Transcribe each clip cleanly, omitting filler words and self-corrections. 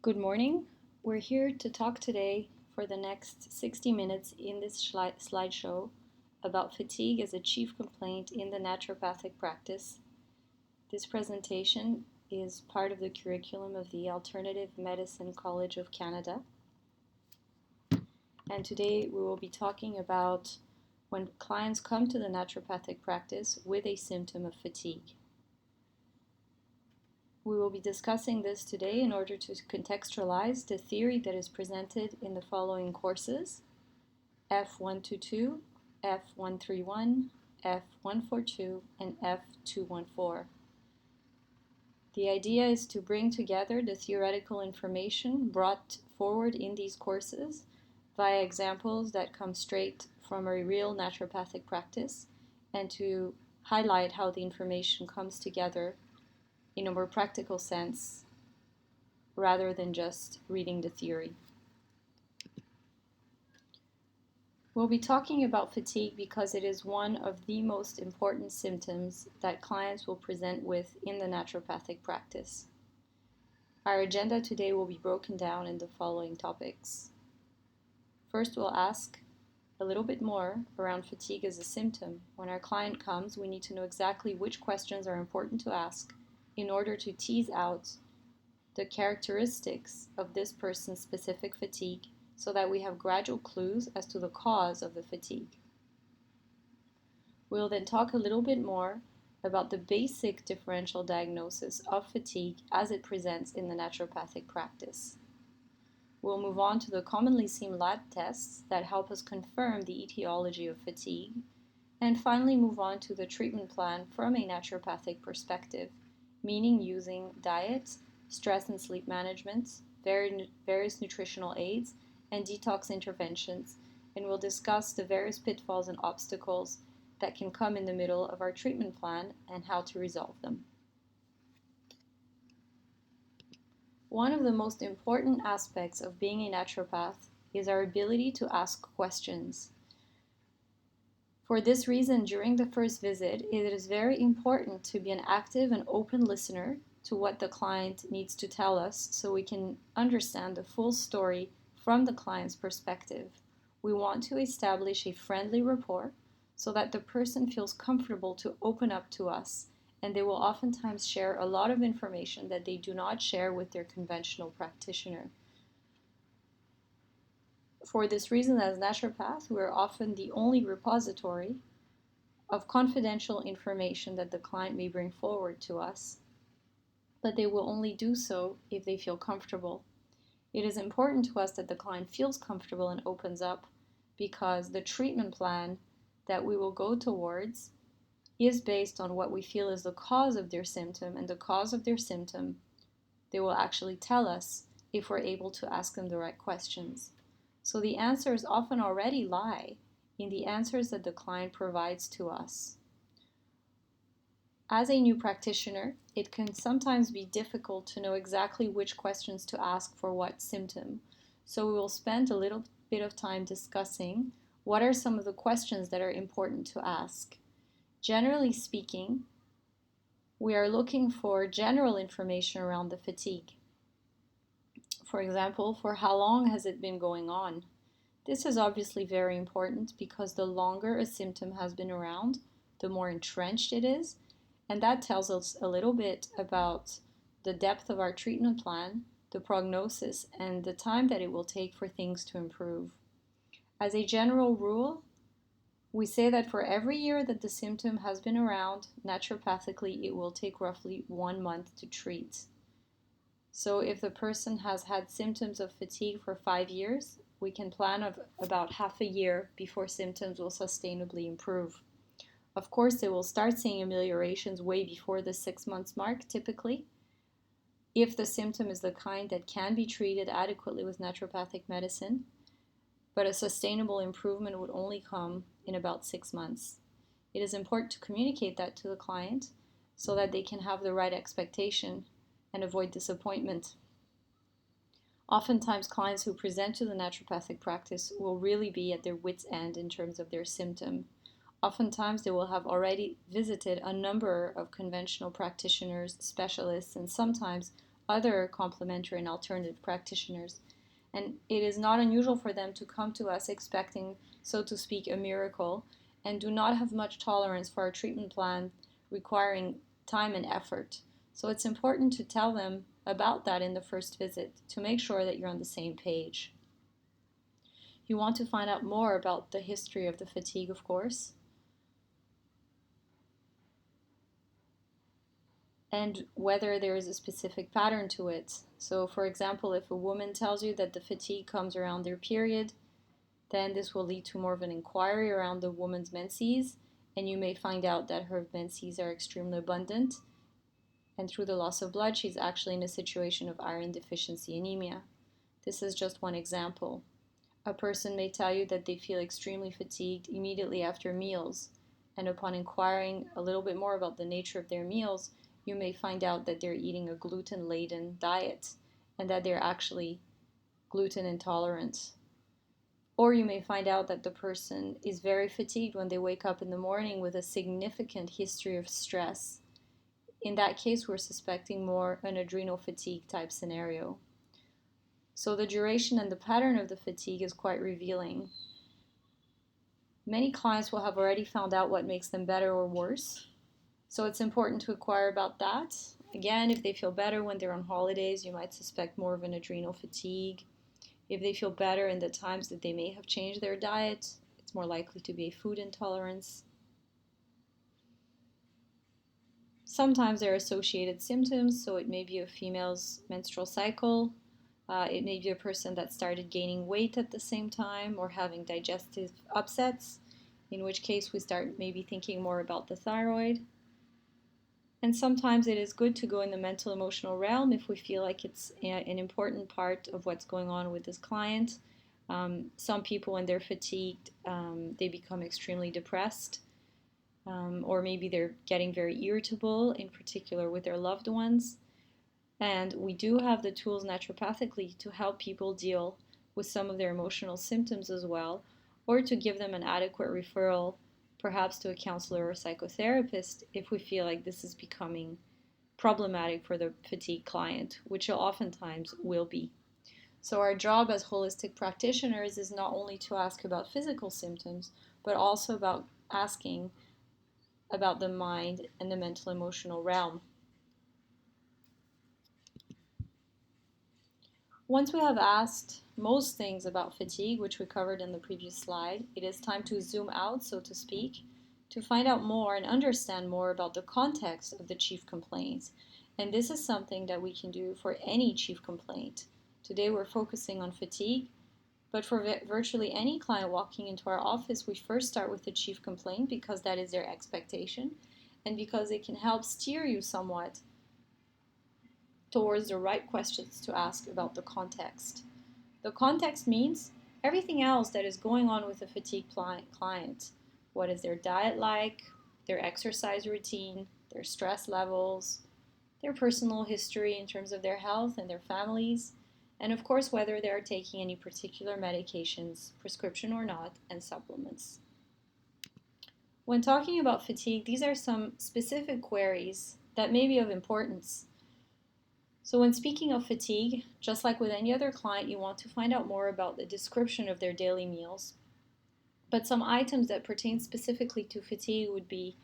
Good morning. We're here to talk today for the next 60 minutes in this slideshow about fatigue as a chief complaint in the naturopathic practice. This presentation is part of the curriculum of the Alternative Medicine College of Canada. And today we will be talking about when clients come to the naturopathic practice with a symptom of fatigue. We will be discussing this today in order to contextualize the theory that is presented in the following courses: F122, F131, F142, and F214. The idea is to bring together the theoretical information brought forward in these courses via examples that come straight from a real naturopathic practice and to highlight how the information comes together in a more practical sense rather than just reading the theory. We'll be talking about fatigue because it is one of the most important symptoms that clients will present with in the naturopathic practice. Our agenda today will be broken down in the following topics. First, we'll ask a little bit more around fatigue as a symptom. When our client comes, we need to know exactly which questions are important to ask in order to tease out the characteristics of this person's specific fatigue so that we have gradual clues as to the cause of the fatigue. We'll then talk a little bit more about the basic differential diagnosis of fatigue as it presents in the naturopathic practice. We'll move on to the commonly seen lab tests that help us confirm the etiology of fatigue, and finally move on to the treatment plan from a naturopathic perspective, meaning using diet, stress and sleep management, various nutritional aids, and detox interventions, and we'll discuss the various pitfalls and obstacles that can come in the middle of our treatment plan and how to resolve them. One of the most important aspects of being a naturopath is our ability to ask questions. For this reason, during the first visit, it is very important to be an active and open listener to what the client needs to tell us so we can understand the full story from the client's perspective. We want to establish a friendly rapport so that the person feels comfortable to open up to us, and they will oftentimes share a lot of information that they do not share with their conventional practitioner. For this reason, as naturopaths, we are often the only repository of confidential information that the client may bring forward to us, but they will only do so if they feel comfortable. It is important to us that the client feels comfortable and opens up because the treatment plan that we will go towards is based on what we feel is the cause of their symptom, and the cause of their symptom, they will actually tell us if we're able to ask them the right questions. So the answers often already lie in the answers that the client provides to us. As a new practitioner, it can sometimes be difficult to know exactly which questions to ask for what symptom. So we will spend a little bit of time discussing what are some of the questions that are important to ask. Generally speaking, we are looking for general information around the fatigue. For example, for how long has it been going on? This is obviously very important because the longer a symptom has been around, the more entrenched it is, and that tells us a little bit about the depth of our treatment plan, the prognosis, and the time that it will take for things to improve. As a general rule, we say that for every year that the symptom has been around, naturopathically, it will take roughly 1 month to treat. So if the person has had symptoms of fatigue for 5 years, we can plan of about half a year before symptoms will sustainably improve. Of course, they will start seeing ameliorations way before the 6 months mark, typically, if the symptom is the kind that can be treated adequately with naturopathic medicine, but a sustainable improvement would only come in about 6 months. It is important to communicate that to the client so that they can have the right expectation and avoid disappointment. Oftentimes, clients who present to the naturopathic practice will really be at their wits' end in terms of their symptom. Oftentimes, they will have already visited a number of conventional practitioners, specialists, and sometimes other complementary and alternative practitioners. And it is not unusual for them to come to us expecting, so to speak, a miracle, and do not have much tolerance for our treatment plan requiring time and effort. So it's important to tell them about that in the first visit to make sure that you're on the same page. You want to find out more about the history of the fatigue, of course, and whether there is a specific pattern to it. So, for example, if a woman tells you that the fatigue comes around their period, then this will lead to more of an inquiry around the woman's menses, and you may find out that her menses are extremely abundant, and through the loss of blood, she's actually in a situation of iron deficiency anemia. This is just one example. A person may tell you that they feel extremely fatigued immediately after meals, and upon inquiring a little bit more about the nature of their meals, you may find out that they're eating a gluten-laden diet and that they're actually gluten intolerant. Or you may find out that the person is very fatigued when they wake up in the morning with a significant history of stress. In that case, we're suspecting more an adrenal fatigue type scenario. So the duration and the pattern of the fatigue is quite revealing. Many clients will have already found out what makes them better or worse. So it's important to inquire about that. Again, if they feel better when they're on holidays, you might suspect more of an adrenal fatigue. If they feel better in the times that they may have changed their diet, it's more likely to be a food intolerance. Sometimes there are associated symptoms, so it may be a female's menstrual cycle. It may be a person that started gaining weight at the same time or having digestive upsets, in which case we start maybe thinking more about the thyroid. And sometimes it is good to go in the mental emotional realm if we feel like it's an important part of what's going on with this client. Some people, when they're fatigued, they become extremely depressed, or maybe they're getting very irritable, in particular with their loved ones. And we do have the tools naturopathically to help people deal with some of their emotional symptoms as well, or to give them an adequate referral, perhaps to a counselor or psychotherapist, if we feel like this is becoming problematic for the fatigue client, which it oftentimes will be. So our job as holistic practitioners is not only to ask about physical symptoms, but also about asking about the mind and the mental emotional realm. Once we have asked most things about fatigue, which we covered in the previous slide, it is time to zoom out, so to speak, to find out more and understand more about the context of the chief complaints. And this is something that we can do for any chief complaint. Today we're focusing on fatigue, but for virtually any client walking into our office, we first start with the chief complaint because that is their expectation and because it can help steer you somewhat towards the right questions to ask about the context. The context means everything else that is going on with a fatigued client. What is their diet like, their exercise routine, their stress levels, their personal history in terms of their health and their families, and of course whether they are taking any particular medications, prescription or not, and supplements. When talking about fatigue, these are some specific queries that may be of importance. So when speaking of fatigue, just like with any other client, you want to find out more about the description of their daily meals. But some items that pertain specifically to fatigue would be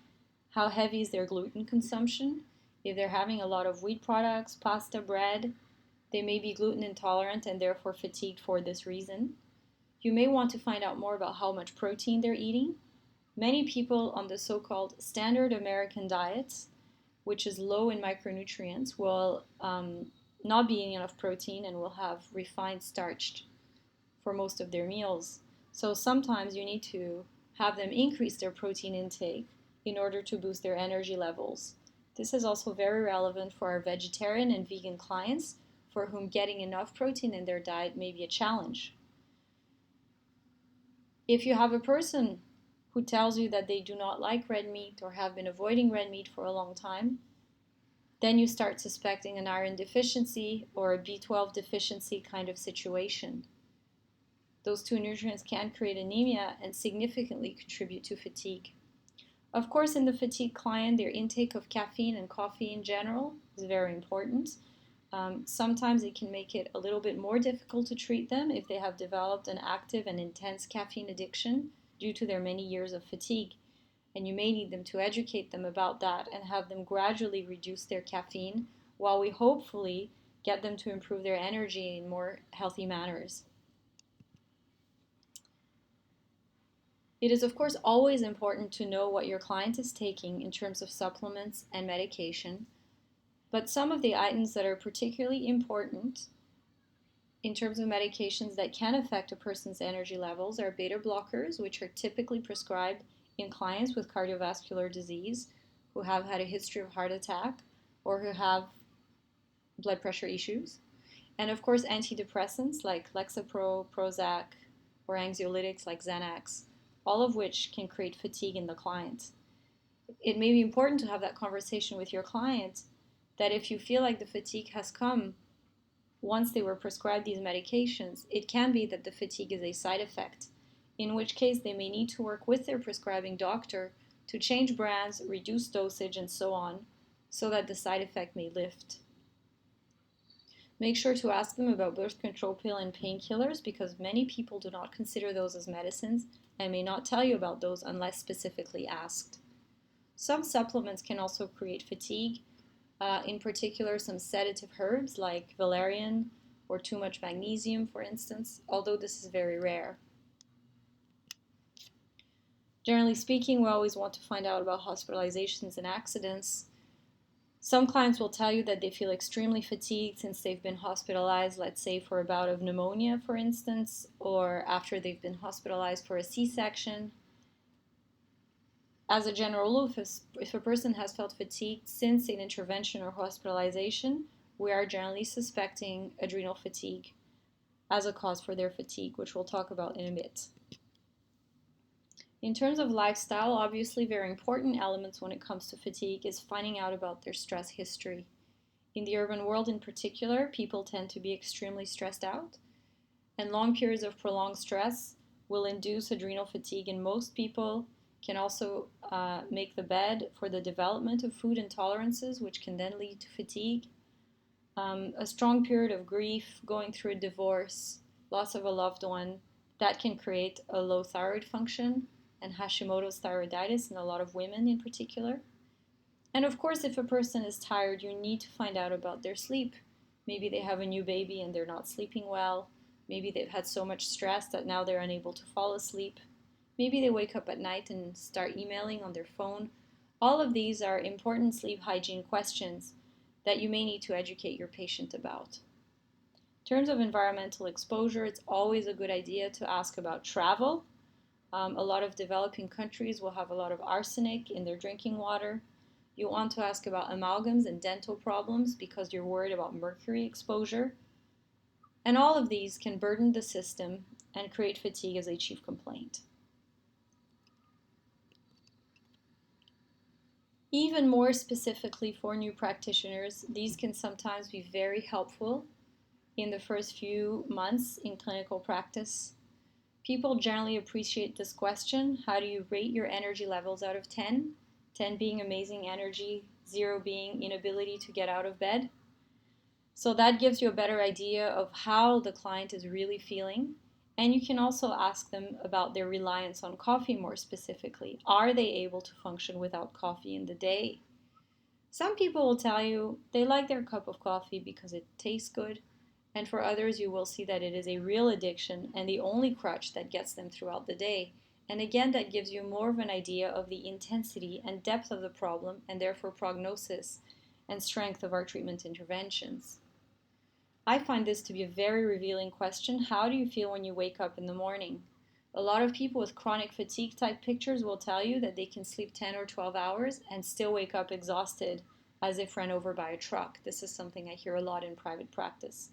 how heavy is their gluten consumption. If they're having a lot of wheat products, pasta, bread, they may be gluten intolerant and therefore fatigued for this reason. You may want to find out more about how much protein they're eating. Many people on the so-called standard American diets, which is low in micronutrients, will not be eating enough protein and will have refined starch for most of their meals. So sometimes you need to have them increase their protein intake in order to boost their energy levels. This is also very relevant for our vegetarian and vegan clients for whom getting enough protein in their diet may be a challenge. If you have a person who tells you that they do not like red meat or have been avoiding red meat for a long time, then you start suspecting an iron deficiency or a B12 deficiency kind of situation. Those two nutrients can create anemia and significantly contribute to fatigue. Of course, in the fatigue client, their intake of caffeine and coffee in general is very important. Sometimes it can make it a little bit more difficult to treat them if they have developed an active and intense caffeine addiction due to their many years of fatigue. And you may need them to educate them about that and have them gradually reduce their caffeine while we hopefully get them to improve their energy in more healthy manners. It is, of course, always important to know what your client is taking in terms of supplements and medication, but some of the items that are particularly important in terms of medications that can affect a person's energy levels are beta blockers, which are typically prescribed in clients with cardiovascular disease who have had a history of heart attack or who have blood pressure issues. And of course, antidepressants like Lexapro, Prozac, or anxiolytics like Xanax, all of which can create fatigue in the client. It may be important to have that conversation with your client that if you feel like the fatigue has come once they were prescribed these medications, it can be that the fatigue is a side effect, in which case they may need to work with their prescribing doctor to change brands, reduce dosage, and so on, so that the side effect may lift. Make sure to ask them about birth control pill and painkillers because many people do not consider those as medicines and may not tell you about those unless specifically asked. Some supplements can also create fatigue, in particular some sedative herbs like valerian or too much magnesium, for instance, although this is very rare. Generally speaking, we always want to find out about hospitalizations and accidents. Some clients will tell you that they feel extremely fatigued since they've been hospitalized, let's say for a bout of pneumonia, for instance, or after they've been hospitalized for a C-section. As a general rule, if a person has felt fatigued since an intervention or hospitalization, we are generally suspecting adrenal fatigue as a cause for their fatigue, which we'll talk about in a bit. In terms of lifestyle, obviously very important elements when it comes to fatigue is finding out about their stress history. In the urban world in particular, people tend to be extremely stressed out, and long periods of prolonged stress will induce adrenal fatigue in most people, can also make the bed for the development of food intolerances, which can then lead to fatigue. A strong period of grief, going through a divorce, loss of a loved one, that can create a low thyroid function and Hashimoto's thyroiditis in a lot of women in particular. And of course, if a person is tired, you need to find out about their sleep. Maybe they have a new baby and they're not sleeping well. Maybe they've had so much stress that now they're unable to fall asleep. Maybe they wake up at night and start emailing on their phone. All of these are important sleep hygiene questions that you may need to educate your patient about. In terms of environmental exposure, it's always a good idea to ask about travel. A lot of developing countries will have a lot of arsenic in their drinking water. You want to ask about amalgams and dental problems because you're worried about mercury exposure. And all of these can burden the system and create fatigue as a chief complaint. Even more specifically for new practitioners, these can sometimes be very helpful in the first few months in clinical practice. People generally appreciate this question. How do you rate your energy levels out of 10? 10 being amazing energy, 0 being inability to get out of bed. So that gives you a better idea of how the client is really feeling. And you can also ask them about their reliance on coffee more specifically. Are they able to function without coffee in the day? Some people will tell you they like their cup of coffee because it tastes good. And for others, you will see that it is a real addiction and the only crutch that gets them throughout the day. And again, that gives you more of an idea of the intensity and depth of the problem and therefore prognosis and strength of our treatment interventions. I find this to be a very revealing question. How do you feel when you wake up in the morning? A lot of people with chronic fatigue type pictures will tell you that they can sleep 10 or 12 hours and still wake up exhausted as if run over by a truck. This is something I hear a lot in private practice.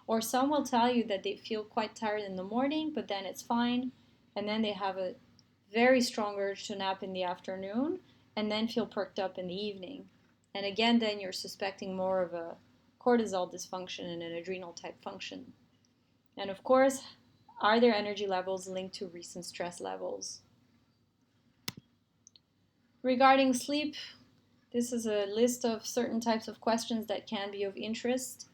Or some will tell you that they feel quite tired in the morning, but then it's fine, and then they have a very strong urge to nap in the afternoon, and then feel perked up in the evening. And again, then you're suspecting more of a cortisol dysfunction and an adrenal type function. And of course, are their energy levels linked to recent stress levels? Regarding sleep, this is a list of certain types of questions that can be of interest.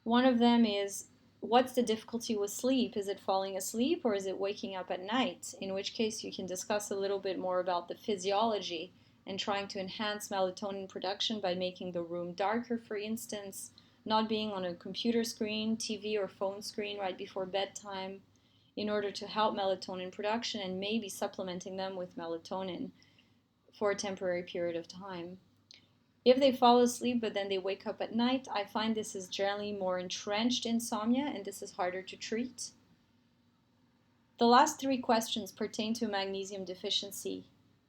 One of them is, what's the difficulty with sleep? Is it falling asleep or is it waking up at night? In which case you can discuss a little bit more about the physiology and trying to enhance melatonin production by making the room darker, for instance, not being on a computer screen, TV, or phone screen right before bedtime in order to help melatonin production, and maybe supplementing them with melatonin for a temporary period of time. If they fall asleep but then they wake up at night, I find this is generally more entrenched insomnia and this is harder to treat. The last three questions pertain to magnesium deficiency.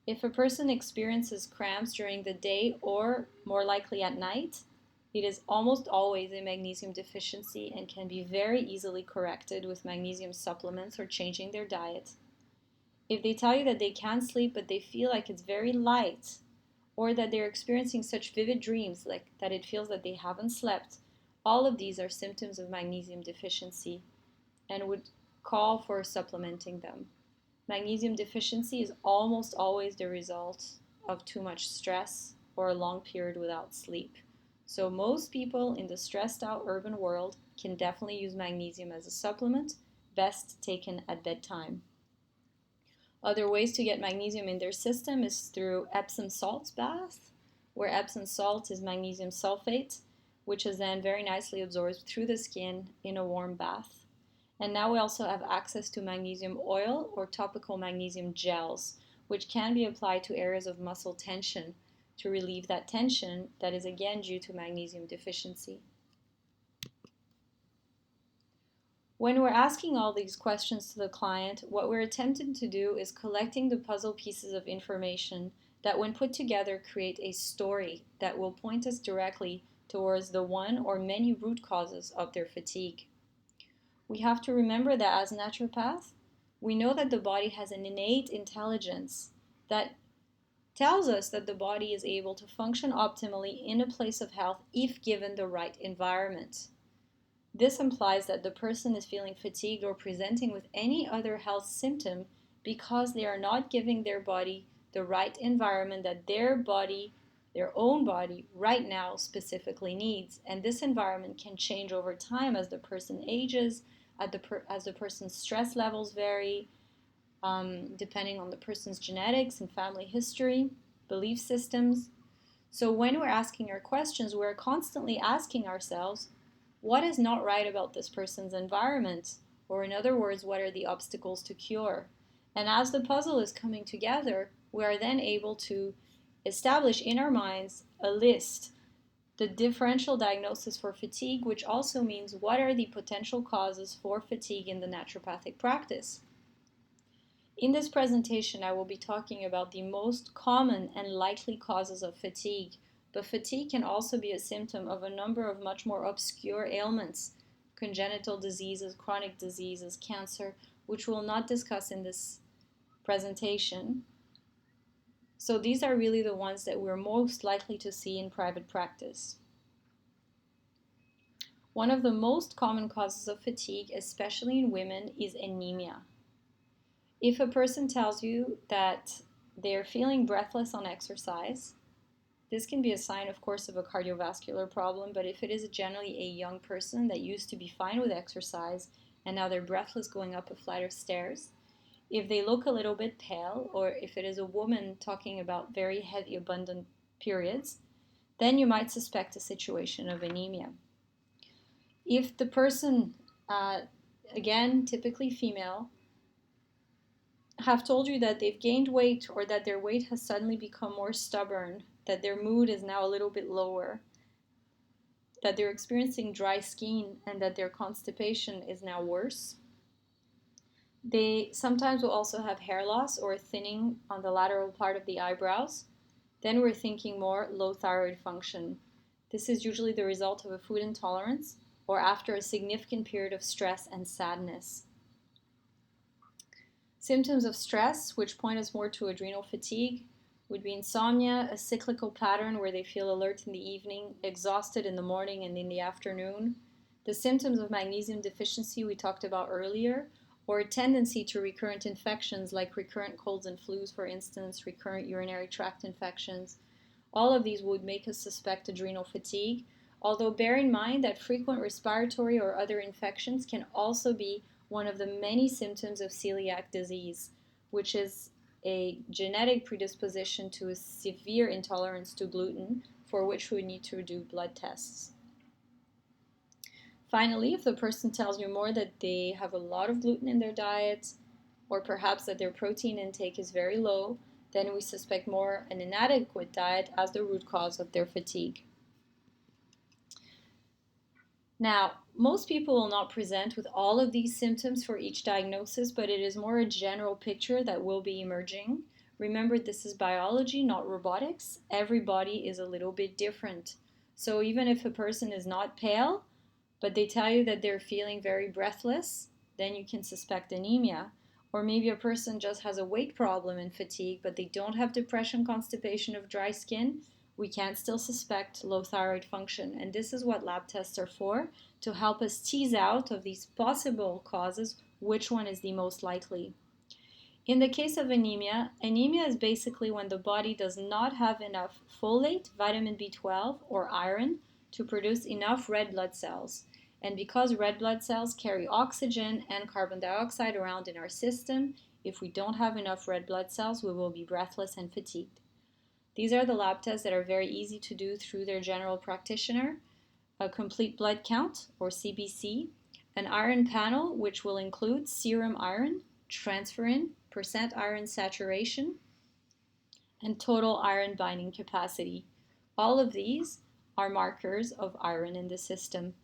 If a person experiences cramps during the day or more likely at night, it is almost always a magnesium deficiency and can be very easily corrected with magnesium supplements or changing their diet. If they tell you that they can't sleep but they feel like it's very light, or that they're experiencing such vivid dreams, like that it feels that they haven't slept, all of these are symptoms of magnesium deficiency and would call for supplementing them. Magnesium deficiency is almost always the result of too much stress or a long period without sleep. So most people in the stressed out urban world can definitely use magnesium as a supplement, best taken at bedtime. Other ways to get magnesium in their system is through Epsom salt bath, where Epsom salt is magnesium sulfate, which is then very nicely absorbed through the skin in a warm bath. And now we also have access to magnesium oil or topical magnesium gels, which can be applied to areas of muscle tension to relieve that tension that is again due to magnesium deficiency. When we're asking all these questions to the client, what we're attempting to do is collecting the puzzle pieces of information that, when put together, create a story that will point us directly towards the one or many root causes of their fatigue. We have to remember that as naturopaths, we know that the body has an innate intelligence that tells us that the body is able to function optimally in a place of health if given the right environment. This implies that the person is feeling fatigued or presenting with any other health symptom because they are not giving their body the right environment that their own body, right now specifically needs. And this environment can change over time as the person ages, as the person's stress levels vary, depending on the person's genetics and family history, belief systems. So when we're asking our questions, we're constantly asking ourselves, what is not right about this person's environment? Or in other words, what are the obstacles to cure? And as the puzzle is coming together, we are then able to establish in our minds a list, the differential diagnosis for fatigue, which also means what are the potential causes for fatigue in the naturopathic practice. In this presentation, I will be talking about the most common and likely causes of fatigue, but fatigue can also be a symptom of a number of much more obscure ailments, congenital diseases, chronic diseases, cancer, which we'll not discuss in this presentation. So these are really the ones that we're most likely to see in private practice. One of the most common causes of fatigue, especially in women, is anemia. If a person tells you that they're feeling breathless on exercise, this can be a sign, of course, of a cardiovascular problem, but if it is generally a young person that used to be fine with exercise and now they're breathless going up a flight of stairs, if they look a little bit pale, or if it is a woman talking about very heavy, abundant periods, then you might suspect a situation of anemia. If the person, again, typically female, have told you that they've gained weight or that their weight has suddenly become more stubborn, that their mood is now a little bit lower, that they're experiencing dry skin, and that their constipation is now worse. They sometimes will also have hair loss or thinning on the lateral part of the eyebrows. Then we're thinking more low thyroid function. This is usually the result of a food intolerance or after a significant period of stress and sadness. Symptoms of stress, which point us more to adrenal fatigue, would be insomnia, a cyclical pattern where they feel alert in the evening, exhausted in the morning and in the afternoon. The symptoms of magnesium deficiency we talked about earlier, or a tendency to recurrent infections like recurrent colds and flus, for instance, recurrent urinary tract infections. All of these would make us suspect adrenal fatigue. Although bear in mind that frequent respiratory or other infections can also be one of the many symptoms of celiac disease, which is a genetic predisposition to a severe intolerance to gluten, for which we need to do blood tests. Finally, if the person tells you more that they have a lot of gluten in their diet, or perhaps that their protein intake is very low, then we suspect more an inadequate diet as the root cause of their fatigue. Now, most people will not present with all of these symptoms for each diagnosis, but it is more a general picture that will be emerging. Remember, this is biology, not robotics. Every body is a little bit different. So even if a person is not pale, but they tell you that they're feeling very breathless, then you can suspect anemia. Or maybe a person just has a weight problem and fatigue, but they don't have depression, constipation, of dry skin. We can still suspect low thyroid function. And this is what lab tests are for, to help us tease out of these possible causes which one is the most likely. In the case of anemia, anemia is basically when the body does not have enough folate, vitamin B12, or iron to produce enough red blood cells. And because red blood cells carry oxygen and carbon dioxide around in our system, if we don't have enough red blood cells, we will be breathless and fatigued. These are the lab tests that are very easy to do through their general practitioner: a complete blood count, or CBC, an iron panel, which will include serum iron, transferrin, percent iron saturation, and total iron binding capacity. All of these are markers of iron in the system.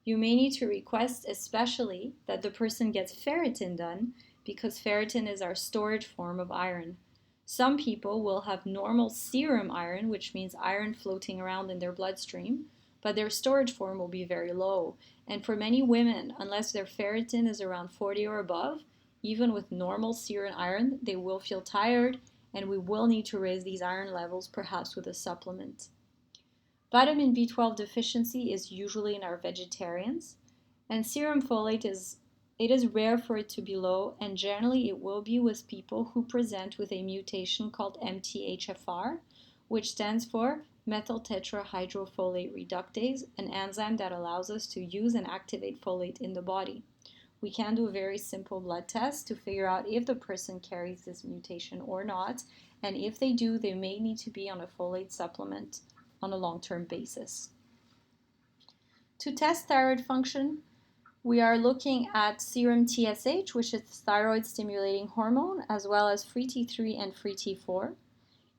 You may need to request especially that the person gets ferritin done, because ferritin is our storage form of iron. Some people will have normal serum iron, which means iron floating around in their bloodstream, but their storage form will be very low. And for many women, unless their ferritin is around 40 or above, even with normal serum iron, they will feel tired, and we will need to raise these iron levels, perhaps with a supplement. Vitamin B12 deficiency is usually in our vegetarians, and serum folate is rare for it to be low, and generally it will be with people who present with a mutation called MTHFR, which stands for methyl tetrahydrofolate reductase, an enzyme that allows us to use and activate folate in the body. We can do a very simple blood test to figure out if the person carries this mutation or not, and if they do, they may need to be on a folate supplement on a long-term basis. To test thyroid function, we are looking at serum TSH, which is thyroid stimulating hormone, as well as free T3 and free T4.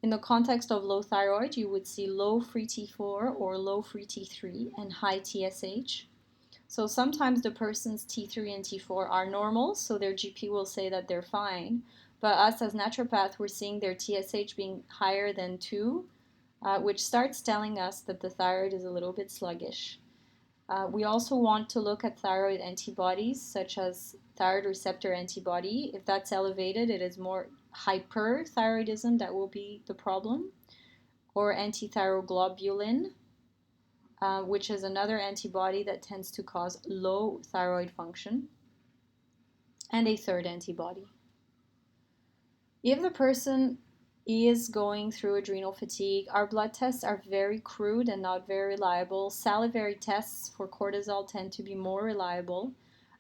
In the context of low thyroid, you would see low free T4 or low free T3 and high TSH. So sometimes the person's T3 and T4 are normal, so their GP will say that they're fine. But us as naturopath, we're seeing their TSH being higher than 2, which starts telling us that the thyroid is a little bit sluggish. We also want to look at thyroid antibodies, such as thyroid receptor antibody. If that's elevated, it is more hyperthyroidism that will be the problem, or antithyroglobulin, which is another antibody that tends to cause low thyroid function, and a third antibody. If the person is going through adrenal fatigue, our blood tests are very crude and not very reliable. Salivary tests for cortisol tend to be more reliable.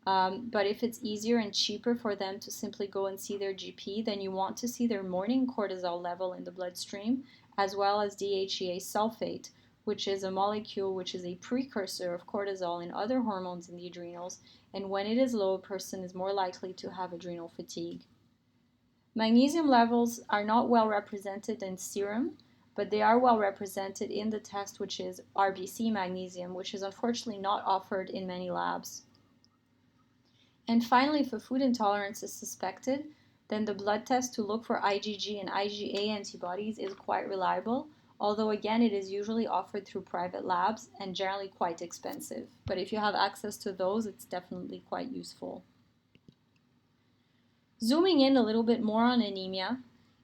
But if it's easier and cheaper for them to simply go and see their GP, then you want to see their morning cortisol level in the bloodstream, as well as DHEA sulfate, which is a molecule which is a precursor of cortisol and other hormones in the adrenals. And when it is low, a person is more likely to have adrenal fatigue. Magnesium levels are not well represented in serum, but they are well represented in the test, which is RBC magnesium, which is unfortunately not offered in many labs. And finally, if a food intolerance is suspected, then the blood test to look for IgG and IgA antibodies is quite reliable, although again it is usually offered through private labs and generally quite expensive. But if you have access to those, it's definitely quite useful. Zooming in a little bit more on anemia,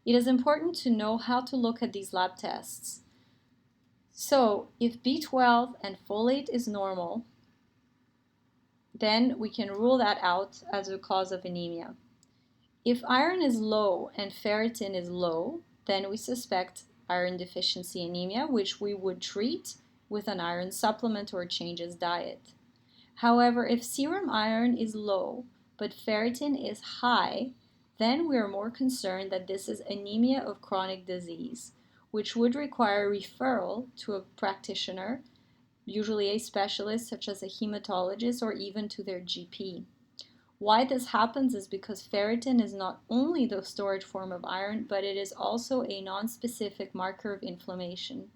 it is important to know how to look at these lab tests. So if B12 and folate is normal, then we can rule that out as a cause of anemia. If iron is low and ferritin is low, then we suspect iron deficiency anemia, which we would treat with an iron supplement or change his diet. However, if serum iron is low but ferritin is high, then we are more concerned that this is anemia of chronic disease, which would require referral to a practitioner, usually a specialist such as a hematologist or even to their GP. Why this happens is because ferritin is not only the storage form of iron, but it is also a non-specific marker of inflammation.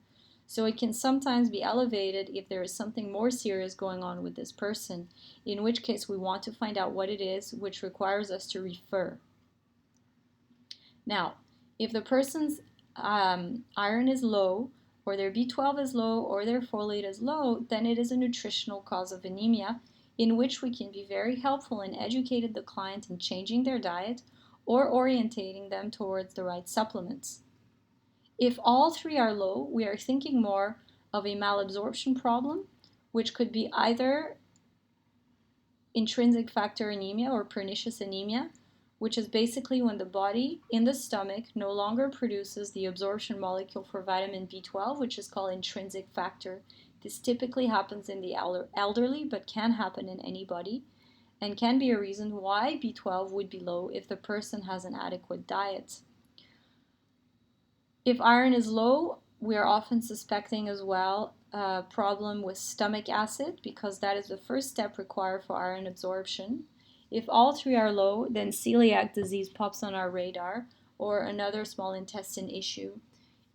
So it can sometimes be elevated if there is something more serious going on with this person, in which case we want to find out what it is, which requires us to refer. Now, if the person's iron is low, or their B12 is low, or their folate is low, then it is a nutritional cause of anemia, in which we can be very helpful in educating the client in changing their diet or orientating them towards the right supplements. If all three are low, we are thinking more of a malabsorption problem, which could be either intrinsic factor anemia or pernicious anemia, which is basically when the body in the stomach no longer produces the absorption molecule for vitamin B12, which is called intrinsic factor. This typically happens in the elderly, but can happen in anybody, and can be a reason why B12 would be low if the person has an adequate diet. If iron is low, we are often suspecting as well a problem with stomach acid, because that is the first step required for iron absorption. If all three are low, then celiac disease pops on our radar, or another small intestine issue.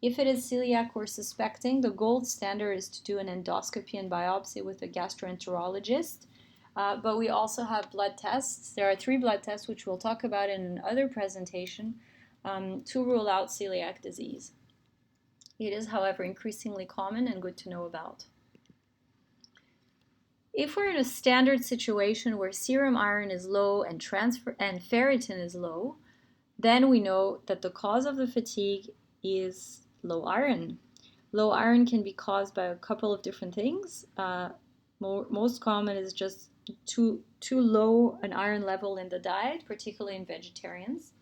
If it is celiac we're suspecting, the gold standard is to do an endoscopy and biopsy with a gastroenterologist. But we also have blood tests. There are 3 blood tests, which we'll talk about in another presentation, to rule out celiac disease. It is, however, increasingly common and good to know about. If we're in a standard situation where serum iron is low and ferritin is low, then we know that the cause of the fatigue is low iron. Low iron can be caused by a couple of different things. Most common is just too low an iron level in the diet, particularly in vegetarians.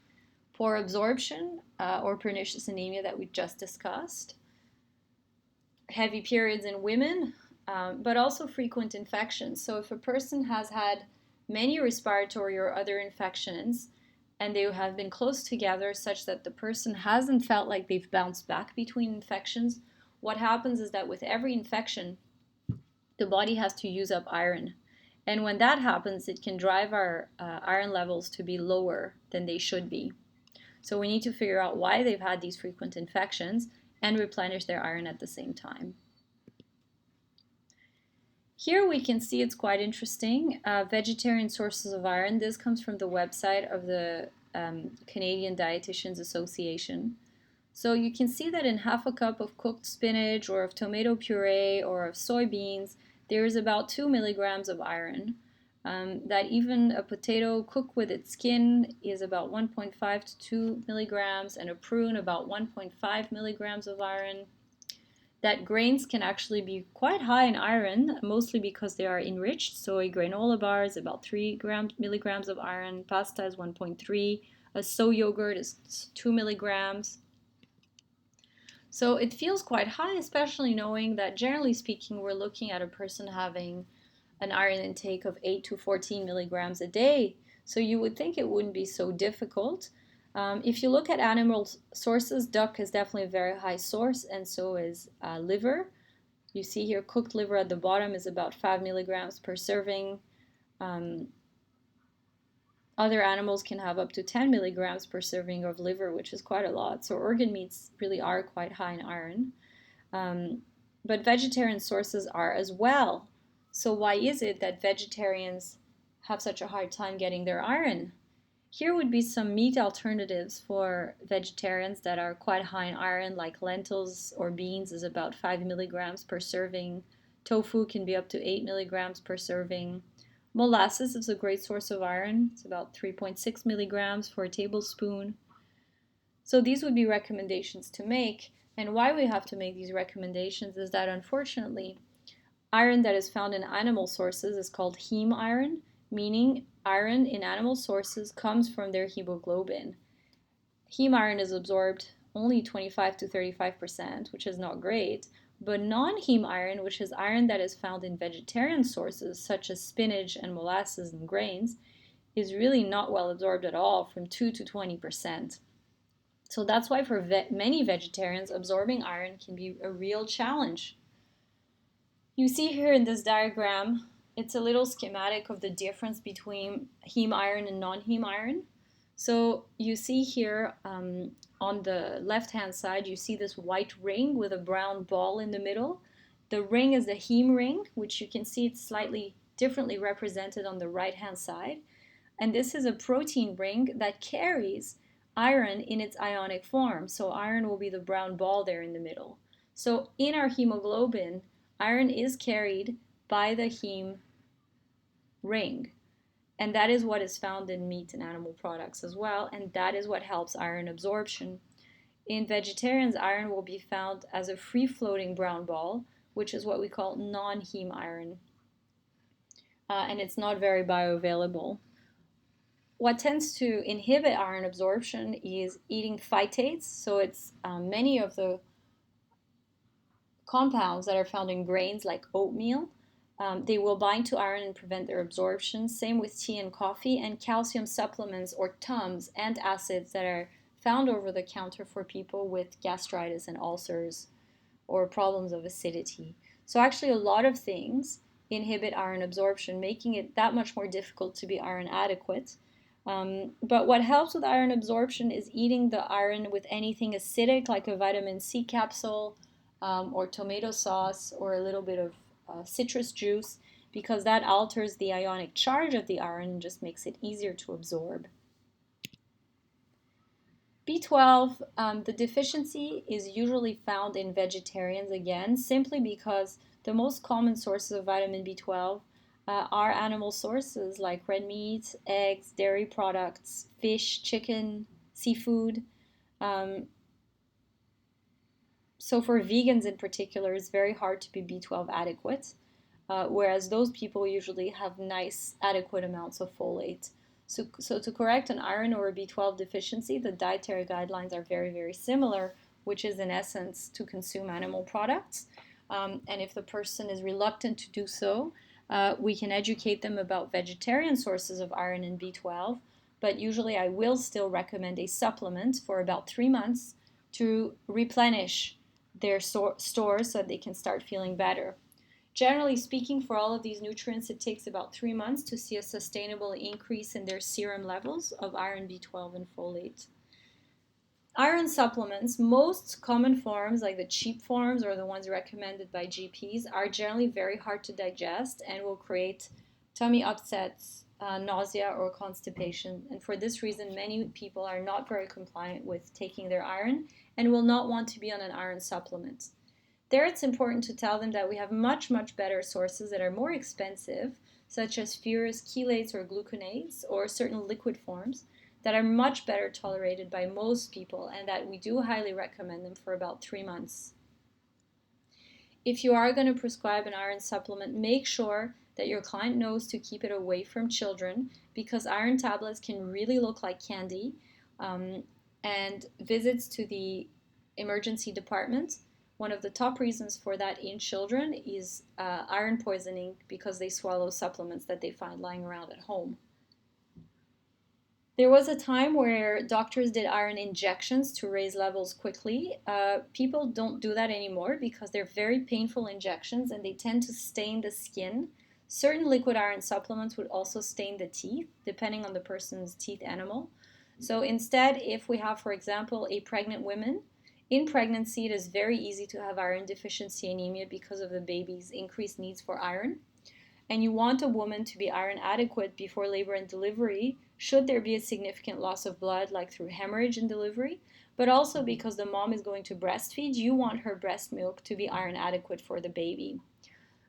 Poor absorption or pernicious anemia that we just discussed. Heavy periods in women, but also frequent infections. So if a person has had many respiratory or other infections, and they have been close together such that the person hasn't felt like they've bounced back between infections, what happens is that with every infection, the body has to use up iron. And when that happens, it can drive our iron levels to be lower than they should be. So we need to figure out why they've had these frequent infections and replenish their iron at the same time. Here we can see it's quite interesting. Vegetarian sources of iron. This comes from the website of the Canadian Dietitians Association. So you can see that in half a cup of cooked spinach or of tomato puree or of soybeans, there is about 2 milligrams of iron. That even a potato cooked with its skin is about 1.5 to 2 milligrams, and a prune about 1.5 milligrams of iron. That grains can actually be quite high in iron, mostly because they are enriched. So a granola bar is about 3 milligrams of iron, pasta is 1.3, a soy yogurt is 2 milligrams. So it feels quite high, especially knowing that generally speaking, we're looking at a person having an iron intake of 8 to 14 milligrams a day. So you would think it wouldn't be so difficult. If you look at animal sources, duck is definitely a very high source, and so is liver. You see here cooked liver at the bottom is about 5 milligrams per serving. Other animals can have up to 10 milligrams per serving of liver, which is quite a lot. So organ meats really are quite high in iron. But vegetarian sources are as well. So why is it that vegetarians have such a hard time getting their iron? Here would be some meat alternatives for vegetarians that are quite high in iron, like lentils or beans is about 5 milligrams per serving. Tofu can be up to 8 milligrams per serving. Molasses is a great source of iron. It's about 3.6 milligrams for a tablespoon. So these would be recommendations to make. And why we have to make these recommendations is that unfortunately, iron that is found in animal sources is called heme iron, meaning iron in animal sources comes from their hemoglobin. Heme iron is absorbed only 25 to 35%, which is not great. But non-heme iron, which is iron that is found in vegetarian sources such as spinach and molasses and grains, is really not well absorbed at all, from 2 to 20%. So that's why for many vegetarians, absorbing iron can be a real challenge. You see here in this diagram, it's a little schematic of the difference between heme iron and non-heme iron. So you see here on the left-hand side, you see this white ring with a brown ball in the middle. The ring is the heme ring, which you can see it's slightly differently represented on the right-hand side. And this is a protein ring that carries iron in its ionic form. So iron will be the brown ball there in the middle. So in our hemoglobin, iron is carried by the heme ring. And that is what is found in meat and animal products as well. And that is what helps iron absorption. In vegetarians, iron will be found as a free-floating brown ball, which is what we call non-heme iron. And it's not very bioavailable. What tends to inhibit iron absorption is eating phytates. So it's many of the compounds that are found in grains like oatmeal. They will bind to iron and prevent their absorption. Same with tea and coffee, and calcium supplements or Tums and acids that are found over the counter for people with gastritis and ulcers or problems of acidity. So actually a lot of things inhibit iron absorption, making it that much more difficult to be iron adequate. But what helps with iron absorption is eating the iron with anything acidic like a vitamin C capsule, or tomato sauce, or a little bit of citrus juice, because that alters the ionic charge of the iron and just makes it easier to absorb. B12, the deficiency is usually found in vegetarians again, simply because the most common sources of vitamin B12 are animal sources like red meat, eggs, dairy products, fish, chicken, seafood. So for vegans in particular, it's very hard to be B12 adequate, whereas those people usually have nice, adequate amounts of folate. So to correct an iron or a B12 deficiency, the dietary guidelines are very, very similar, which is in essence to consume animal products. And if the person is reluctant to do so, we can educate them about vegetarian sources of iron and B12, but usually I will still recommend a supplement for about 3 months to replenish their stores so that they can start feeling better. Generally speaking, for all of these nutrients, it takes about 3 months to see a sustainable increase in their serum levels of iron, B12, and folate. Iron supplements, most common forms, like the cheap forms or the ones recommended by GPs, are generally very hard to digest and will create tummy upsets, nausea, or constipation. And for this reason, many people are not very compliant with taking their iron and will not want to be on an iron supplement. There, it's important to tell them that we have much, much better sources that are more expensive, such as ferrous chelates or gluconates, or certain liquid forms that are much better tolerated by most people, and that we do highly recommend them for about 3 months. If you are going to prescribe an iron supplement, make sure that your client knows to keep it away from children, because iron tablets can really look like candy, and visits to the emergency department. One of the top reasons for that in children is iron poisoning, because they swallow supplements that they find lying around at home. There was a time where doctors did iron injections to raise levels quickly. People don't do that anymore because they're very painful injections and they tend to stain the skin. Certain liquid iron supplements would also stain the teeth, depending on the person's teeth enamel. So instead, if we have, for example, a pregnant woman, in pregnancy it is very easy to have iron deficiency anemia because of the baby's increased needs for iron. And you want a woman to be iron adequate before labor and delivery, should there be a significant loss of blood, like through hemorrhage in delivery, but also because the mom is going to breastfeed, you want her breast milk to be iron adequate for the baby.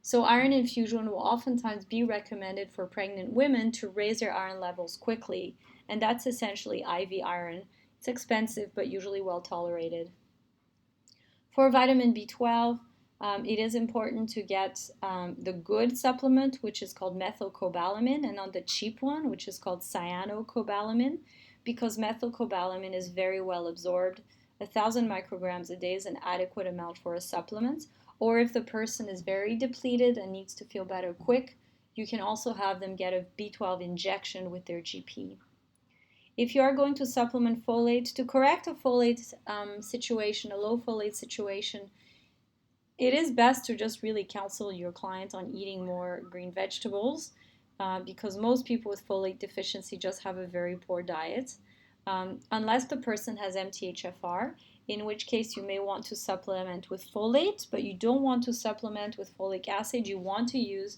So iron infusion will oftentimes be recommended for pregnant women to raise their iron levels quickly, and that's essentially IV iron. It's expensive, but usually well tolerated. For vitamin B12, it is important to get the good supplement, which is called methylcobalamin, and not the cheap one, which is called cyanocobalamin, because methylcobalamin is very well absorbed 1,000 micrograms a day is an adequate amount for a supplement. Or if the person is very depleted and needs to feel better quick, you can also have them get a B12 injection with their GP. If you are going to supplement folate, to correct a folate situation, a low folate situation, it is best to just really counsel your client on eating more green vegetables because most people with folate deficiency just have a very poor diet. Unless the person has MTHFR, in which case you may want to supplement with folate, but you don't want to supplement with folic acid. You want to use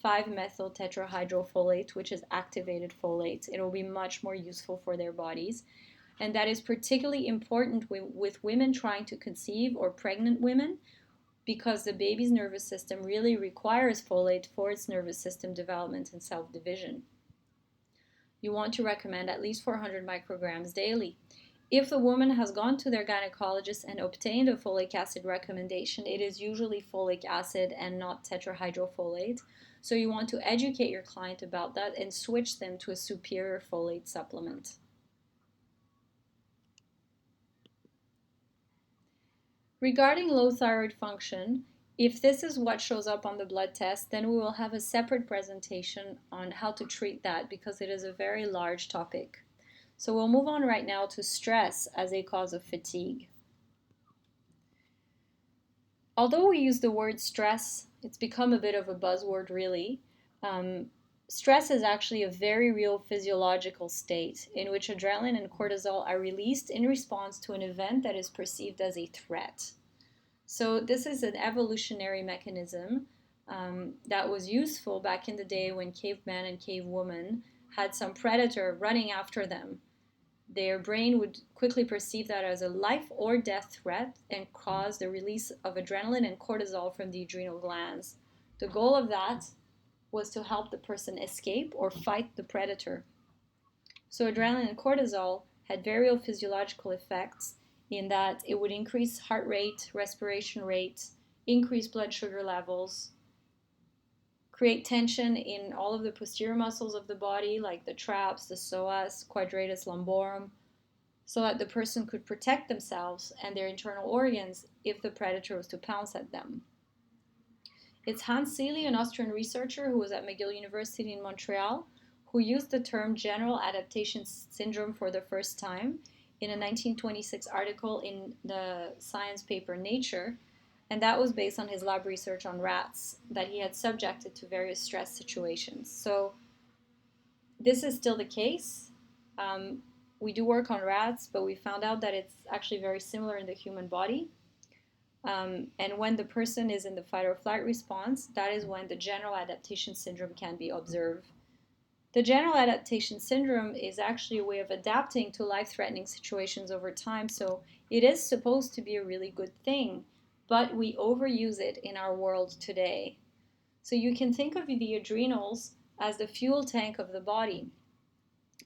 5-methyl tetrahydrofolate, which is activated folate. It will be much more useful for their bodies. And that is particularly important with women trying to conceive or pregnant women, because the baby's nervous system really requires folate for its nervous system development and self-division. You want to recommend at least 400 micrograms daily. If the woman has gone to their gynecologist and obtained a folic acid recommendation, it is usually folic acid and not tetrahydrofolate. So you want to educate your client about that and switch them to a superior folate supplement. Regarding low thyroid function, if this is what shows up on the blood test, then we will have a separate presentation on how to treat that because it is a very large topic. So we'll move on right now to stress as a cause of fatigue. Although we use the word stress, it's become a bit of a buzzword really. Stress is actually a very real physiological state in which adrenaline and cortisol are released in response to an event that is perceived as a threat. So this is an evolutionary mechanism that was useful back in the day when cavemen and cavewomen had some predator running after them. Their brain would quickly perceive that as a life or death threat and cause the release of adrenaline and cortisol from the adrenal glands. The goal of that was to help the person escape or fight the predator. So adrenaline and cortisol had very real physiological effects in that it would increase heart rate, respiration rate, increase blood sugar levels, create tension in all of the posterior muscles of the body, like the traps, the psoas, quadratus lumborum, so that the person could protect themselves and their internal organs if the predator was to pounce at them. It's Hans Seeley, an Austrian researcher who was at McGill University in Montreal, who used the term general adaptation syndrome for the first time in a 1926 article in the science paper Nature, and that was based on his lab research on rats that he had subjected to various stress situations. So this is still the case. We do work on rats, but we found out that it's actually very similar in the human body. And when the person is in the fight or flight response, that is when the general adaptation syndrome can be observed. The general adaptation syndrome is actually a way of adapting to life-threatening situations over time, so it is supposed to be a really good thing, but we overuse it in our world today. So you can think of the adrenals as the fuel tank of the body.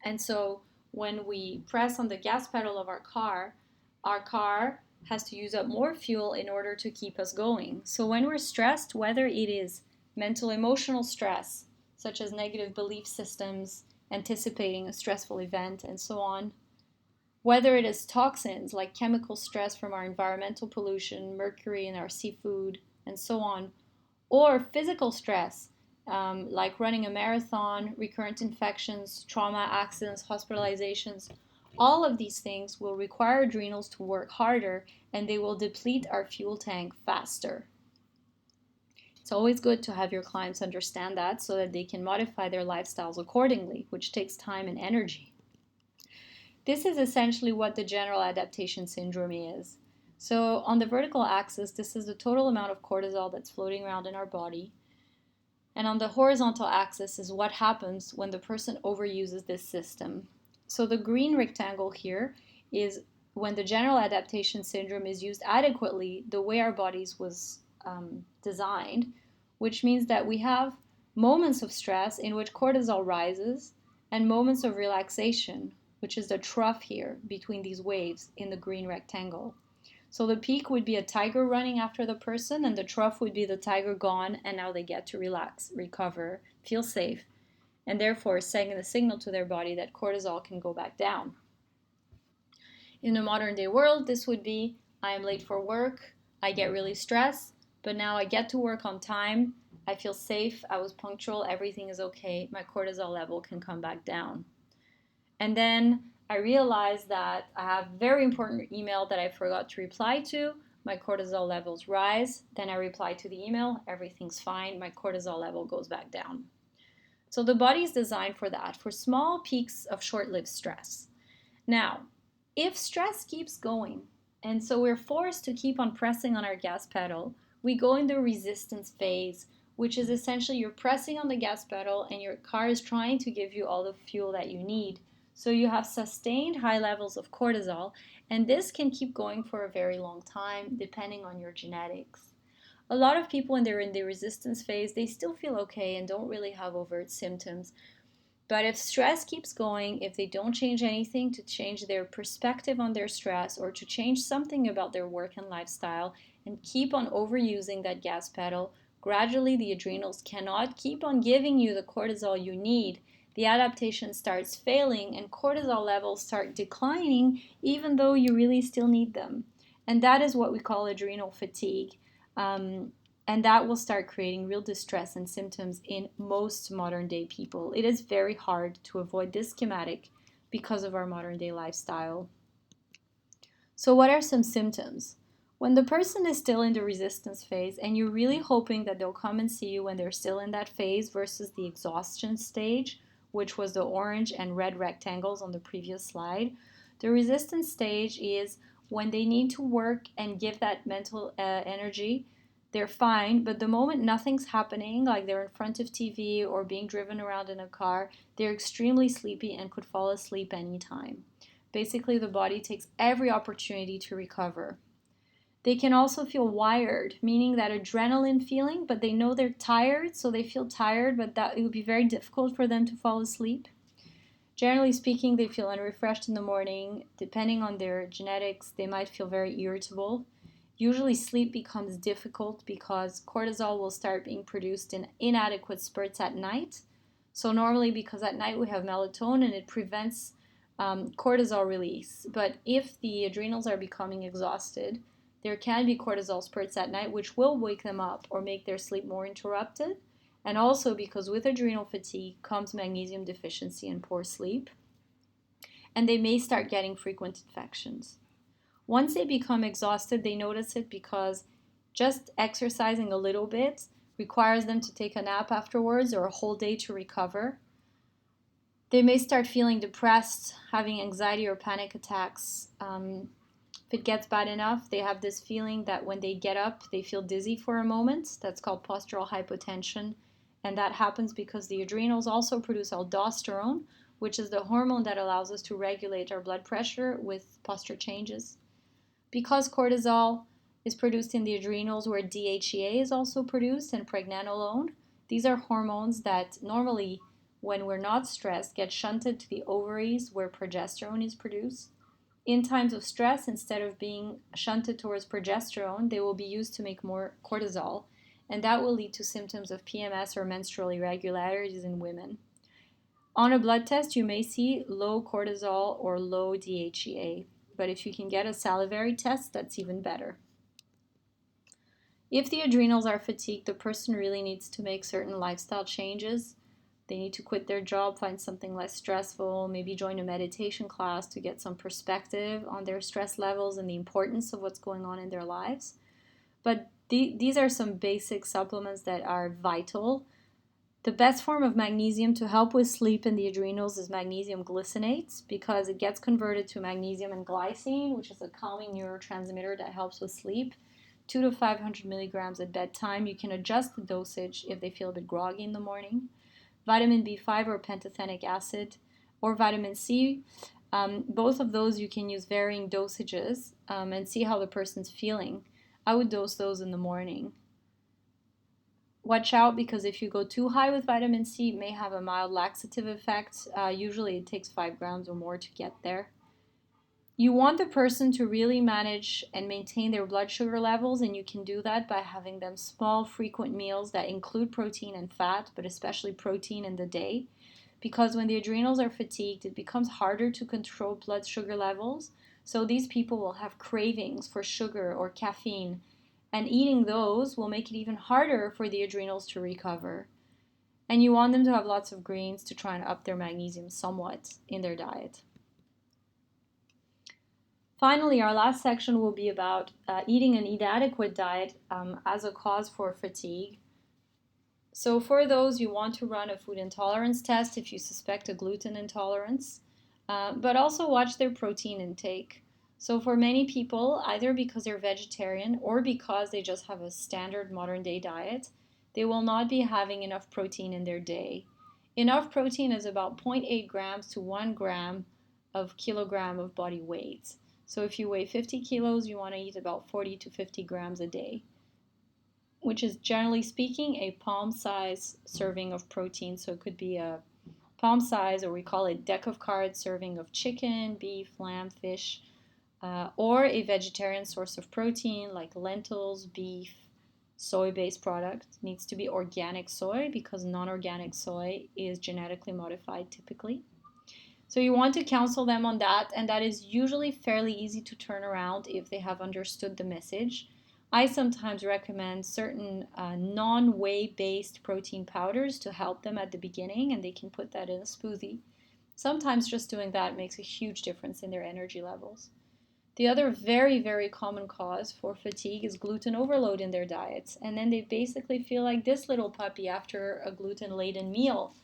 And so when we press on the gas pedal of our car has to use up more fuel in order to keep us going. So when we're stressed, whether it is mental emotional stress, such as negative belief systems, anticipating a stressful event, and so on, whether it is toxins like chemical stress from our environmental pollution, mercury in our seafood, and so on, or physical stress like running a marathon, recurrent infections, trauma, accidents, hospitalizations, all of these things will require adrenals to work harder and they will deplete our fuel tank faster. It's always good to have your clients understand that so that they can modify their lifestyles accordingly, which takes time and energy. This is essentially what the general adaptation syndrome is. So on the vertical axis, this is the total amount of cortisol that's floating around in our body. And on the horizontal axis is what happens when the person overuses this system. So the green rectangle here is when the general adaptation syndrome is used adequately the way our bodies was designed, which means that we have moments of stress in which cortisol rises and moments of relaxation, which is the trough here between these waves in the green rectangle. So the peak would be a tiger running after the person, and the trough would be the tiger gone, and now they get to relax, recover, feel safe, and therefore sending the signal to their body that cortisol can go back down. In a modern day world, this would be I am late for work, I get really stressed, but now I get to work on time, I feel safe, I was punctual, everything is okay, my cortisol level can come back down. And then I realized that I have a very important email that I forgot to reply to. My cortisol levels rise. Then I reply to the email. Everything's fine. My cortisol level goes back down. So the body is designed for that, for small peaks of short-lived stress. Now, if stress keeps going, and so we're forced to keep on pressing on our gas pedal, we go in the resistance phase, which is essentially you're pressing on the gas pedal and your car is trying to give you all the fuel that you need. So you have sustained high levels of cortisol, and this can keep going for a very long time depending on your genetics. A lot of people, when they're in the resistance phase, they still feel okay and don't really have overt symptoms. But if stress keeps going, if they don't change anything to change their perspective on their stress or to change something about their work and lifestyle and keep on overusing that gas pedal, gradually the adrenals cannot keep on giving you the cortisol you need. The adaptation starts failing and cortisol levels start declining even though you really still need them. And that is what we call adrenal fatigue. And that will start creating real distress and symptoms in most modern day people. It is very hard to avoid this schematic because of our modern day lifestyle. So what are some symptoms? When the person is still in the resistance phase and you're really hoping that they'll come and see you when they're still in that phase versus the exhaustion stage, which was the orange and red rectangles on the previous slide, the resistance stage is when they need to work and give that mental energy. They're fine, but the moment nothing's happening, like they're in front of TV or being driven around in a car, they're extremely sleepy and could fall asleep anytime. Basically, the body takes every opportunity to recover. They can also feel wired, meaning that adrenaline feeling, but they know they're tired, so they feel tired, but that it would be very difficult for them to fall asleep. Generally speaking, they feel unrefreshed in the morning. Depending on their genetics, they might feel very irritable. Usually sleep becomes difficult because cortisol will start being produced in inadequate spurts at night. So normally, because at night we have melatonin, it prevents cortisol release. But if the adrenals are becoming exhausted, there can be cortisol spurts at night which will wake them up or make their sleep more interrupted. And also because with adrenal fatigue comes magnesium deficiency and poor sleep. And they may start getting frequent infections. Once they become exhausted, they notice it because just exercising a little bit requires them to take a nap afterwards or a whole day to recover. They may start feeling depressed, having anxiety or panic attacks. If it gets bad enough, they have this feeling that when they get up, they feel dizzy for a moment. That's called postural hypotension. And that happens because the adrenals also produce aldosterone, which is the hormone that allows us to regulate our blood pressure with posture changes. Because cortisol is produced in the adrenals where DHEA is also produced and pregnenolone, these are hormones that normally, when we're not stressed, get shunted to the ovaries where progesterone is produced. In times of stress, instead of being shunted towards progesterone, they will be used to make more cortisol, and that will lead to symptoms of PMS or menstrual irregularities in women. On a blood test, you may see low cortisol or low DHEA. But if you can get a salivary test, that's even better. If the adrenals are fatigued, the person really needs to make certain lifestyle changes. They need to quit their job, find something less stressful, maybe join a meditation class to get some perspective on their stress levels and the importance of what's going on in their lives. But these are some basic supplements that are vital. The best form of magnesium to help with sleep in the adrenals is magnesium glycinate because it gets converted to magnesium and glycine, which is a calming neurotransmitter that helps with sleep. 200 to 500 milligrams at bedtime. You can adjust the dosage if they feel a bit groggy in the morning. Vitamin B5 or pantothenic acid or vitamin C, both of those you can use varying dosages and see how the person's feeling. I would dose those in the morning. Watch out because if you go too high with vitamin C, it may have a mild laxative effect. Usually it takes 5 grams or more to get there. You want the person to really manage and maintain their blood sugar levels, and you can do that by having them small, frequent meals that include protein and fat, but especially protein in the day. Because when the adrenals are fatigued, it becomes harder to control blood sugar levels. So these people will have cravings for sugar or caffeine, and eating those will make it even harder for the adrenals to recover. And you want them to have lots of greens to try and up their magnesium somewhat in their diet. Finally, our last section will be about eating an inadequate diet as a cause for fatigue. So for those, you want to run a food intolerance test if you suspect a gluten intolerance, but also watch their protein intake. So for many people, either because they're vegetarian or because they just have a standard modern day diet, they will not be having enough protein in their day. Enough protein is about 0.8 grams to 1 gram of kilogram of body weight. So if you weigh 50 kilos, you want to eat about 40 to 50 grams a day, which is generally speaking a palm size serving of protein. So it could be a palm size, or we call it deck of cards, serving of chicken, beef, lamb, fish, or a vegetarian source of protein like lentils, beef, soy-based product. It needs to be organic soy because non-organic soy is genetically modified typically. So you want to counsel them on that, and that is usually fairly easy to turn around if they have understood the message. I sometimes recommend certain non-whey based protein powders to help them at the beginning, and they can put that in a smoothie. Sometimes just doing that makes a huge difference in their energy levels. The other very, very common cause for fatigue is gluten overload in their diets, and then they basically feel like this little puppy after a gluten-laden meal.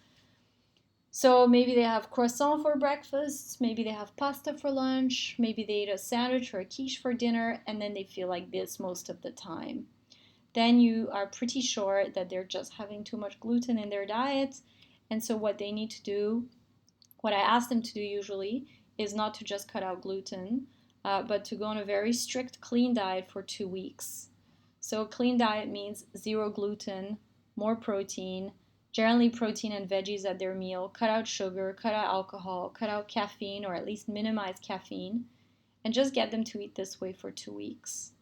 So maybe they have croissant for breakfast, maybe they have pasta for lunch, maybe they eat a sandwich or a quiche for dinner, and then they feel like this most of the time. Then you are pretty sure that they're just having too much gluten in their diet. And so what they need to do, what I ask them to do usually, is not to just cut out gluten, but to go on a very strict clean diet for 2 weeks. So a clean diet means zero gluten, more protein, generally protein and veggies at their meal, cut out sugar, cut out alcohol, cut out caffeine, or at least minimize caffeine, and just get them to eat this way for 2 weeks.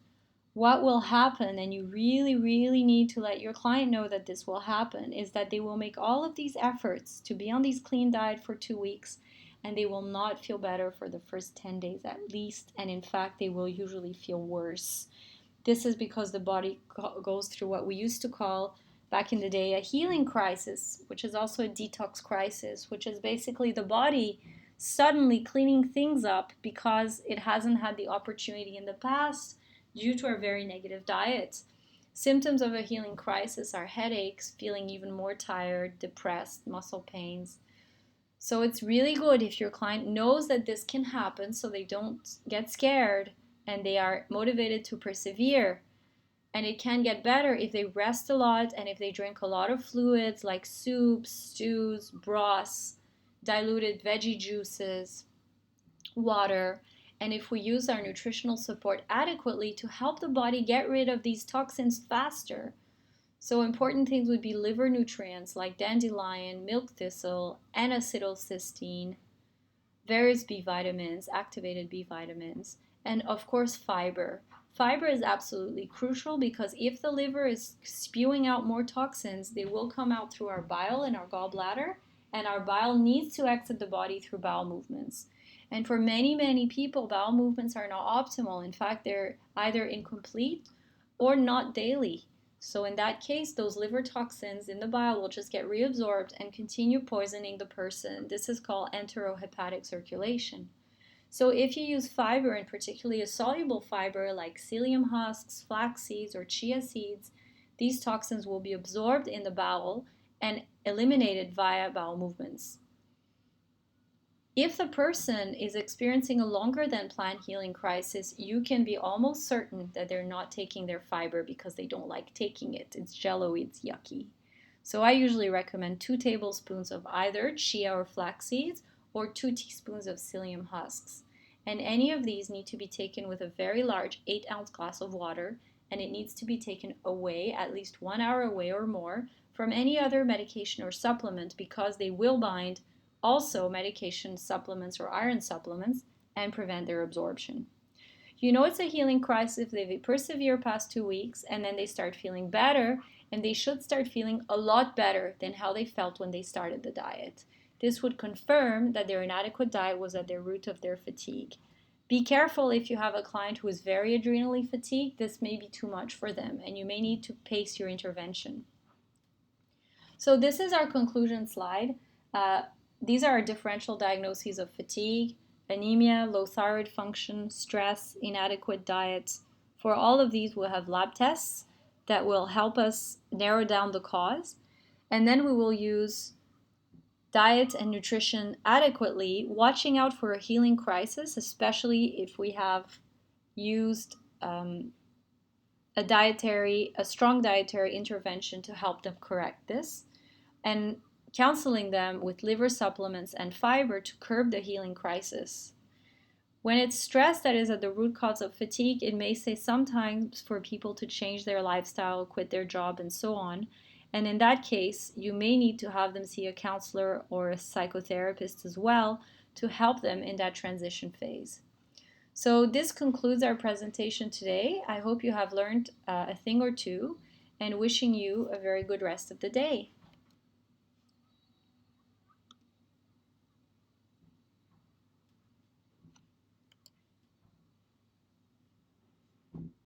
What will happen, and you really, really need to let your client know that this will happen, is that they will make all of these efforts to be on these clean diet for 2 weeks, and they will not feel better for the first 10 days at least, and in fact, they will usually feel worse. This is because the body goes through what we used to call back in the day a healing crisis, which is also a detox crisis, which is basically the body suddenly cleaning things up because it hasn't had the opportunity in the past due to our very negative diet. Symptoms of a healing crisis are headaches, feeling even more tired, depressed, muscle pains. So it's really good if your client knows that this can happen so they don't get scared and they are motivated to persevere. And it can get better if they rest a lot and if they drink a lot of fluids like soups, stews, broths, diluted veggie juices, water, and if we use our nutritional support adequately to help the body get rid of these toxins faster. So important things would be liver nutrients like dandelion, milk thistle, N-acetylcysteine, various B vitamins, activated B vitamins, and of course fiber. Fiber is absolutely crucial because if the liver is spewing out more toxins, they will come out through our bile and our gallbladder, and our bile needs to exit the body through bowel movements. And for many, many people, bowel movements are not optimal. In fact, they're either incomplete or not daily. So in that case, those liver toxins in the bile will just get reabsorbed and continue poisoning the person. This is called enterohepatic circulation. So if you use fiber, and particularly a soluble fiber like psyllium husks, flax seeds, or chia seeds, these toxins will be absorbed in the bowel and eliminated via bowel movements. If the person is experiencing a longer than planned healing crisis, you can be almost certain that they're not taking their fiber because they don't like taking it. It's jello, it's yucky. So I usually recommend 2 tablespoons of either chia or flax seeds or 2 teaspoons of psyllium husks. And any of these need to be taken with a very large 8-ounce glass of water, and it needs to be taken away, at least 1 hour away or more, from any other medication or supplement because they will bind also medication supplements or iron supplements and prevent their absorption. You know it's a healing crisis if they persevere past 2 weeks and then they start feeling better, and they should start feeling a lot better than how they felt when they started the diet. This would confirm that their inadequate diet was at the root of their fatigue. Be careful if you have a client who is very adrenally fatigued. This may be too much for them, and you may need to pace your intervention. So this is our conclusion slide. These are our differential diagnoses of fatigue, anemia, low thyroid function, stress, inadequate diet. For all of these, we'll have lab tests that will help us narrow down the cause. And then we will use diet and nutrition adequately, watching out for a healing crisis, especially if we have used a strong dietary intervention to help them correct this, and counseling them with liver supplements and fiber to curb the healing crisis. When it's stress that is at the root cause of fatigue, it may say sometimes for people to change their lifestyle, quit their job, and so on. And in that case, you may need to have them see a counselor or a psychotherapist as well to help them in that transition phase. So this concludes our presentation today. I hope you have learned a thing or two, and wishing you a very good rest of the day.